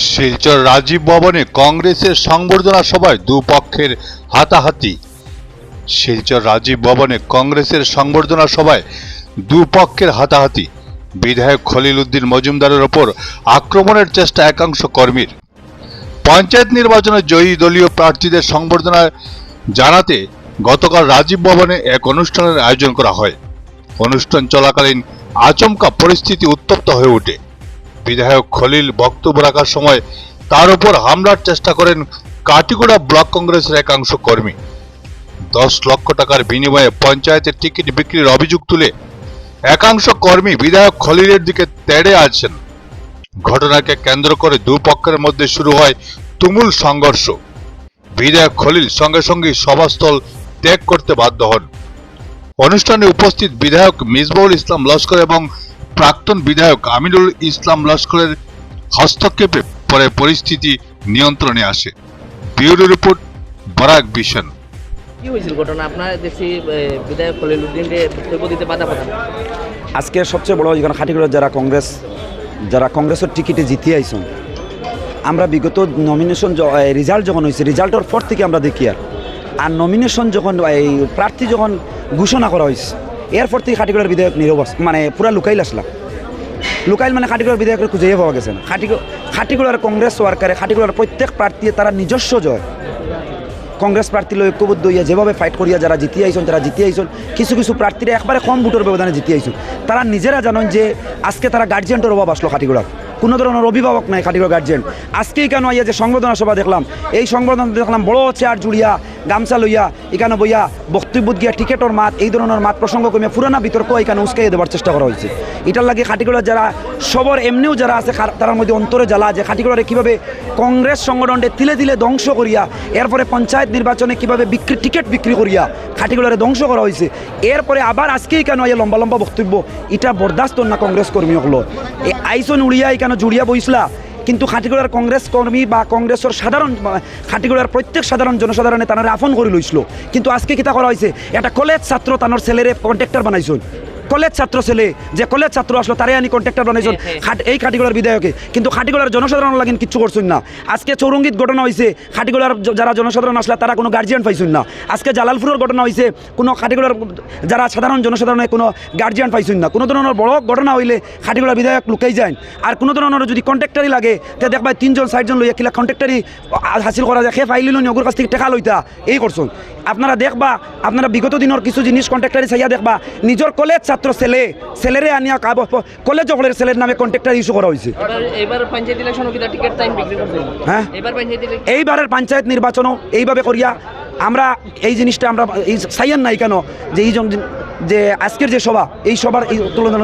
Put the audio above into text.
শিলচর রাজীব ভবনে কংগ্রেসের সংবর্ধনা সভায় দুপক্ষের হাতাহাতি। শিলচর রাজীব ভবনে কংগ্রেসের সংবর্ধনা সভায় দুপক্ষের হাতাহাতি। বিধায়ক খলিল উদ্দিন মজুমদারের ওপর আক্রমণের চেষ্টা একাংশ কর্মীর। পঞ্চায়েত নির্বাচনে জয়ী দলীয় প্রার্থীদের সংবর্ধনা জানাতে গতকাল রাজীব ভবনে এক অনুষ্ঠানের আয়োজন করা হয়। অনুষ্ঠান চলাকালীন আচমকা পরিস্থিতি উত্তপ্ত হয়ে ওঠে। বিধায়ক খলিল বক্তব্য রাখার সময় তার উপর হামলার চেষ্টা করেন কাটিগড়া ব্লক কংগ্রেসের একাংশ কর্মী। 10 লক্ষ টাকার বিনিময়ে পঞ্চায়েতের টিকিট বিক্রির অভিযোগ তুলে একাংশ কর্মী বিধায়ক খলিলের দিকে তেড়ে আসেন। ঘটনাকে কেন্দ্র করে দুপক্ষের মধ্যে শুরু হয় তুমুল সংঘর্ষ। বিধায়ক খলিল সঙ্গে সঙ্গে সভাস্থল ত্যাগ করতে বাধ্য হন। অনুষ্ঠানে উপস্থিত বিধায়ক মিসবাউল ইসলাম লস্কর এবং প্রাক্তন বিধায়ক আমিনুল ইসলাম লস্করের হস্তক্ষেপে পরে পরিস্থিতি নিয়ন্ত্রণে আসে। Bureau report, Barak vision. কি হয়েছিল ঘটনা? আপনার দেখছি বিধায়ক খলিল উদ্দিনকে বক্তব্য দিতে বাধা প্রদান। আজকে সবচেয়ে বড় এখানে খাটিগড়ার যারা কংগ্রেসের টিকিটে জিতে আইসন, আমরা বিগত নমিনেশন রেজাল্ট যখন হয়েছে, রেজাল্টের পর থেকে আমরা দেখি আর নমিনেশন যখন এই প্রার্থী যখন ঘোষণা করা হয়েছে এরপর থেকে খাটিগড়ার বিধায়ক নীরব মানে পুরা লুকাইল আসলাম। লুকাইল মানে খাটিগড়ার বিধায়কের খুঁজেই পাওয়া গেছে না। খাটিগড়ার কংগ্রেস ওয়ার্কারে খাটিগড়ার প্রত্যেক প্রার্থী তারা নিজস্ব জয়। কংগ্রেস প্রার্থী ঐক্যবদ্ধ হইয়া যেভাবে ফাইট করিয়া যারা জিতে আইসন তারা জিতে আইসন। কিছু কিছু প্রার্থীরা একবারে কম ভোটের ব্যবধানে জিতে আইসন। তারা নিজেরা জানেন যে আজকে তারা গার্জিয়ানটার অভাব আসলো খাটিগড়ার। কোনো ধরনের অভিভাবক নাই খাটিগড় গার্জিয়ান। আজকেই কেন আইয়া যে সংবর্ধনা সভা দেখলাম, এই সংবর্ধনা দেখলাম বড় চেয়ার জুড়িয়া গামছা লইয়া এখানে বইয়া বক্তব্য গিয়া টিকেটর মাত এই ধরনের মাত প্রসঙ্গ কমে পুরানা বিতর্ক এখানে উস্কাইয়ে দেওয়ার চেষ্টা করা হয়েছে। এটার লাগে খাটিগড়ার যারা সবর এমনিও যারা আছে তার মধ্যে অন্তরে জ্বালা যে খাটিগড়ারে কীভাবে কংগ্রেস সংগঠনকে তিলে তিলে ধ্বংস করিয়া এরপরে পঞ্চায়েত নির্বাচনে কীভাবে টিকিট বিক্রি করিয়া খাটিগড়ারে ধ্বংস করা হয়েছে। এরপরে আবার আজকেই কেন এই লম্বা লম্বা বক্তব্য, এটা বরদাস্ত না কংগ্রেস কর্মী হলো। এই আইসন উড়িয়া এখানে জুড়িয়া বইসলা, কিন্তু খাটিগড়ার কংগ্রেস কর্মী বা কংগ্রেসের সাধারণ খাটিগড়ার প্রত্যেক সাধারণ জনসাধারণে তারা আফন করে লইছিল। কিন্তু আজকে কিতা করা হয়েছে, একটা কলেজ ছাত্র তানোর ছেলেরে কন্ট্রাক্টর বানাইছেন। কলেজ ছাত্র ছেলে যে কলেজ ছাত্র আসলো তারে আনি কন্ট্রাক্টর বানাইছেন এই খাটিগড়ার বিধায়কে। কিন্তু খাটিগড়ার জনসাধারণ লাগেন কিচ্ছু করছেন না। আজকে চৌরঙ্গীত ঘটনা হয়েছে, খাটিগড়ার যারা জনসাধারণ আসলে তারা কোনো গার্জিয়ান পাইছেন না। আজকে জালালপুরের ঘটনা হয়েছে, কোনো খাটিগড়ার যারা সাধারণ জনসাধারণে কোনো গার্জিয়ান পাইছেন না। কোনো ধরনের বড় ঘটনা হইলে খাটিগড়ার বিধায়ক লুকাই যায়। আর কোনো ধরনের যদি কন্ট্রাক্টারি লাগে তে দেখবা 3 জন 4 জন লইয়া কিলা কন্ট্রাক্টারি হাসিল করা যায়। সে ফাইল লইনি ওগুলোর কাছ থেকে টাকা লইতা এই করছেন। আপনারা দেখবা, আপনারা বিগত দিনের কিছু জিনিস কন্ট্রাক্টারি চাইয়া দেখবা, নিজের কলেজ ছাত্র ছেলেরে আনিয়া কলেজ হলের ছেলের নামে কন্ট্রাক্টর ইস্যু করা হয়েছে। হ্যাঁ, এইবারের পঞ্চায়েত নির্বাচনও এইভাবে করিয়া আমরা এই জিনিসটা আমরা এই চাইয়ান নাই কেন যে এই যে আজকের যে সভা, এই সভার এই তুলনা